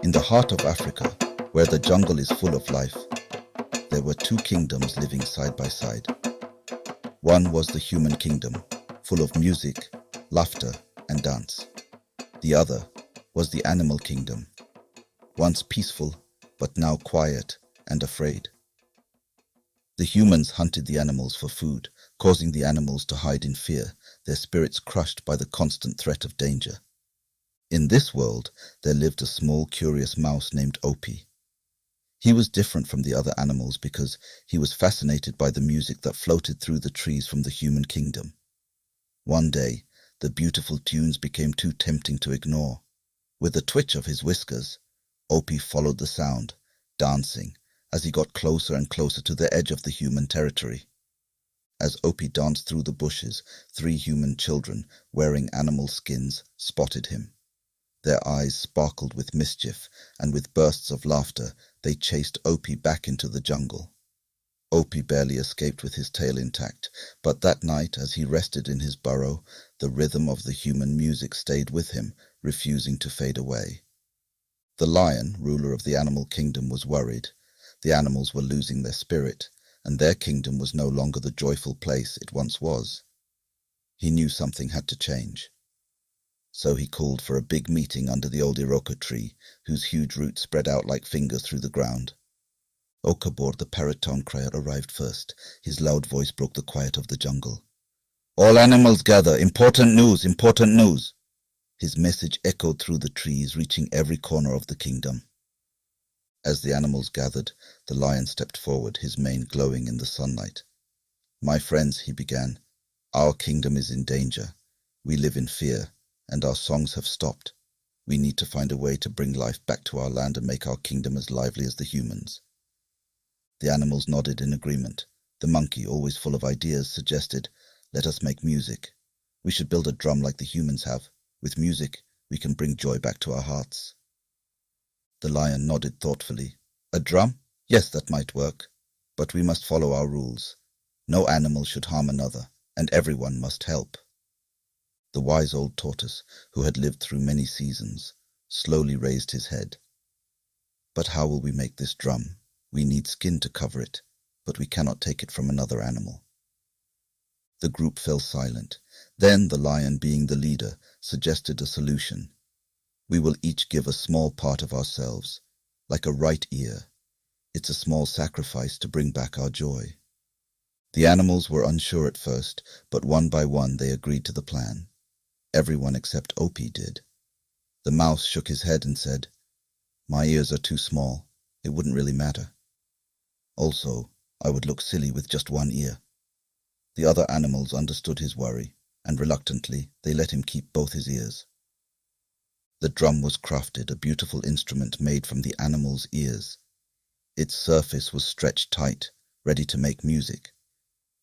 In the heart of Africa, where the jungle is full of life, there were two kingdoms living side by side. One was the human kingdom, full of music, laughter, and dance. The other was the animal kingdom, once peaceful, but now quiet and afraid. The humans hunted the animals for food, causing the animals to hide in fear, their spirits crushed by the constant threat of danger. In this world, there lived a small, curious mouse named Opie. He was different from the other animals because he was fascinated by the music that floated through the trees from the human kingdom. One day, the beautiful tunes became too tempting to ignore. With a twitch of his whiskers, Opie followed the sound, dancing, as he got closer and closer to the edge of the human territory. As Opie danced through the bushes, 3 human children, wearing animal skins, spotted him. Their eyes sparkled with mischief, and with bursts of laughter, they chased Opie back into the jungle. Opie barely escaped with his tail intact, but that night, as he rested in his burrow, the rhythm of the human music stayed with him, refusing to fade away. The lion, ruler of the animal kingdom, was worried. The animals were losing their spirit, and their kingdom was no longer the joyful place it once was. He knew something had to change. So he called for a big meeting under the old Iroka tree, whose huge roots spread out like fingers through the ground. Okabor, the parrot town crier, arrived first. His loud voice broke the quiet of the jungle. "All animals gather! Important news! Important news!" His message echoed through the trees, reaching every corner of the kingdom. As the animals gathered, the lion stepped forward, his mane glowing in the sunlight. "My friends," he began, "our kingdom is in danger. We live in fear, and our songs have stopped. We need to find a way to bring life back to our land and make our kingdom as lively as the humans." The animals nodded in agreement. The monkey, always full of ideas, suggested, "Let us make music. We should build a drum like the humans have. With music, we can bring joy back to our hearts." The lion nodded thoughtfully. "A drum? Yes, that might work. But we must follow our rules. No animal should harm another, and everyone must help." The wise old tortoise, who had lived through many seasons, slowly raised his head. "But how will we make this drum? We need skin to cover it, but we cannot take it from another animal." The group fell silent. Then the lion, being the leader, suggested a solution. "We will each give a small part of ourselves, like a right ear. It's a small sacrifice to bring back our joy." The animals were unsure at first, but one by one they agreed to the plan. Everyone except Opie did. The mouse shook his head and said, "My ears are too small. It wouldn't really matter. Also, I would look silly with just one ear." The other animals understood his worry, and reluctantly they let him keep both his ears. The drum was crafted, a beautiful instrument made from the animal's ears. Its surface was stretched tight, ready to make music.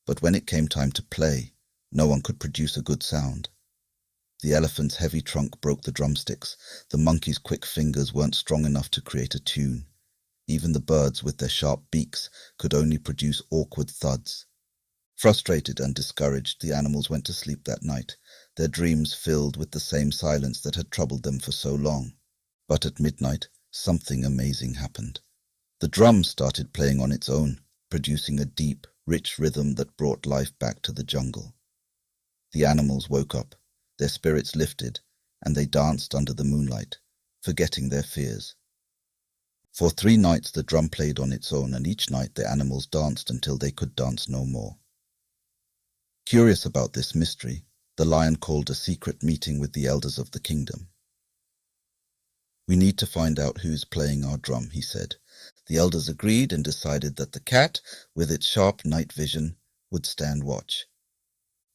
But when it came time to play, no one could produce a good sound. The elephant's heavy trunk broke the drumsticks. The monkey's quick fingers weren't strong enough to create a tune. Even the birds with their sharp beaks could only produce awkward thuds. Frustrated and discouraged, the animals went to sleep that night, their dreams filled with the same silence that had troubled them for so long. But at midnight, something amazing happened. The drum started playing on its own, producing a deep, rich rhythm that brought life back to the jungle. The animals woke up, their spirits lifted, and they danced under the moonlight, forgetting their fears. For 3 nights the drum played on its own, and each night the animals danced until they could dance no more. Curious about this mystery, the lion called a secret meeting with the elders of the kingdom. "We need to find out who's playing our drum," he said. The elders agreed and decided that the cat, with its sharp night vision, would stand watch.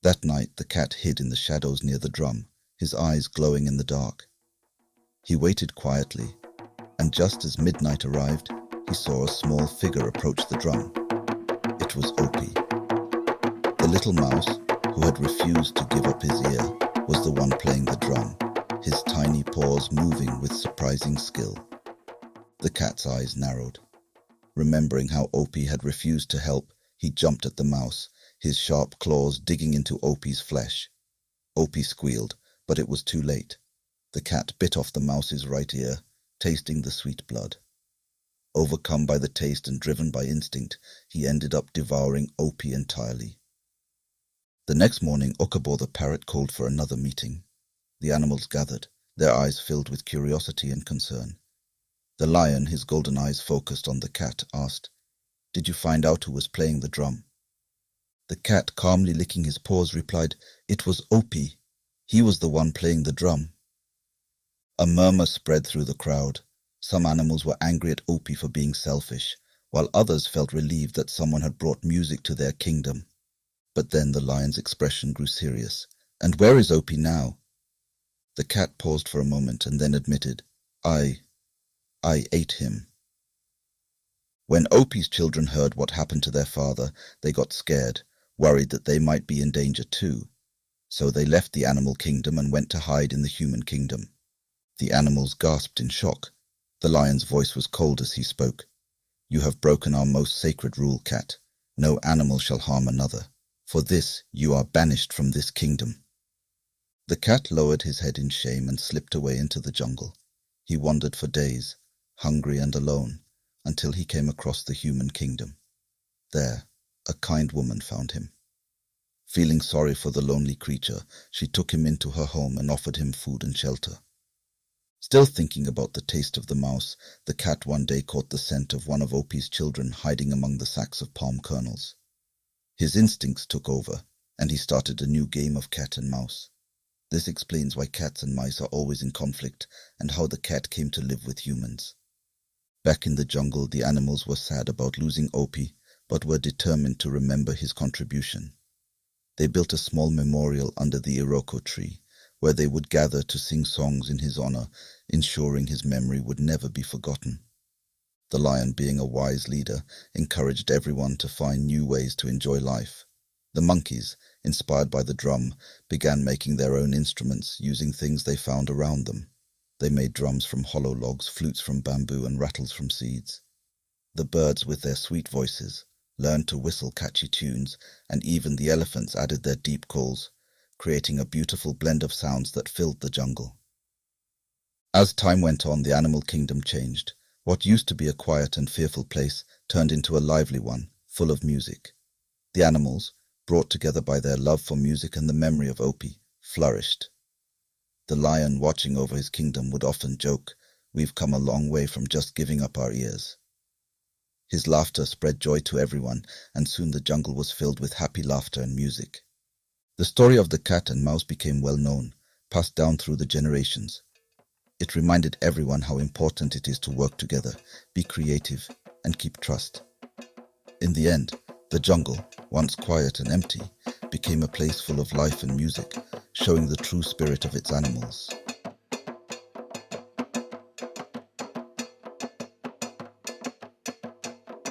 That night the cat hid in the shadows near the drum, his eyes glowing in the dark. He waited quietly, and just as midnight arrived, he saw a small figure approach the drum. It was Opie. The little mouse, who had refused to give up his ear, was the one playing the drum, his tiny paws moving with surprising skill. The cat's eyes narrowed. Remembering how Opie had refused to help, he jumped at the mouse, his sharp claws digging into Opie's flesh. Opie squealed, but it was too late. The cat bit off the mouse's right ear, tasting the sweet blood. Overcome by the taste and driven by instinct, he ended up devouring Opie entirely. The next morning, Okabo the parrot called for another meeting. The animals gathered, their eyes filled with curiosity and concern. The lion, his golden eyes focused on the cat, asked, "Did you find out who was playing the drum?" The cat, calmly licking his paws, replied, "It was Opie. He was the one playing the drum." A murmur spread through the crowd. Some animals were angry at Opie for being selfish, while others felt relieved that someone had brought music to their kingdom. But then the lion's expression grew serious. "And where is Opie now?" The cat paused for a moment and then admitted, I ate him." When Opie's children heard what happened to their father, they got scared, worried that they might be in danger too. So they left the animal kingdom and went to hide in the human kingdom. The animals gasped in shock. The lion's voice was cold as he spoke. "You have broken our most sacred rule, cat. No animal shall harm another. For this you are banished from this kingdom." The cat lowered his head in shame and slipped away into the jungle. He wandered for days, hungry and alone, until he came across the human kingdom. There, a kind woman found him. Feeling sorry for the lonely creature, she took him into her home and offered him food and shelter. Still thinking about the taste of the mouse, the cat one day caught the scent of one of Opie's children hiding among the sacks of palm kernels. His instincts took over, and he started a new game of cat and mouse. This explains why cats and mice are always in conflict and how the cat came to live with humans. Back in the jungle, the animals were sad about losing Opie, but were determined to remember his contribution. They built a small memorial under the Iroko tree, where they would gather to sing songs in his honor, ensuring his memory would never be forgotten. The lion, being a wise leader, encouraged everyone to find new ways to enjoy life. The monkeys, inspired by the drum, began making their own instruments using things they found around them. They made drums from hollow logs, flutes from bamboo, and rattles from seeds. The birds, with their sweet voices, learned to whistle catchy tunes, and even the elephants added their deep calls, creating a beautiful blend of sounds that filled the jungle. As time went on, the animal kingdom changed. What used to be a quiet and fearful place turned into a lively one, full of music. The animals, brought together by their love for music and the memory of Opie, flourished. The lion, watching over his kingdom, would often joke, "We've come a long way from just giving up our ears." His laughter spread joy to everyone, and soon the jungle was filled with happy laughter and music. The story of the cat and mouse became well known, passed down through the generations. It reminded everyone how important it is to work together, be creative, and keep trust. In the end, the jungle, once quiet and empty, became a place full of life and music, showing the true spirit of its animals.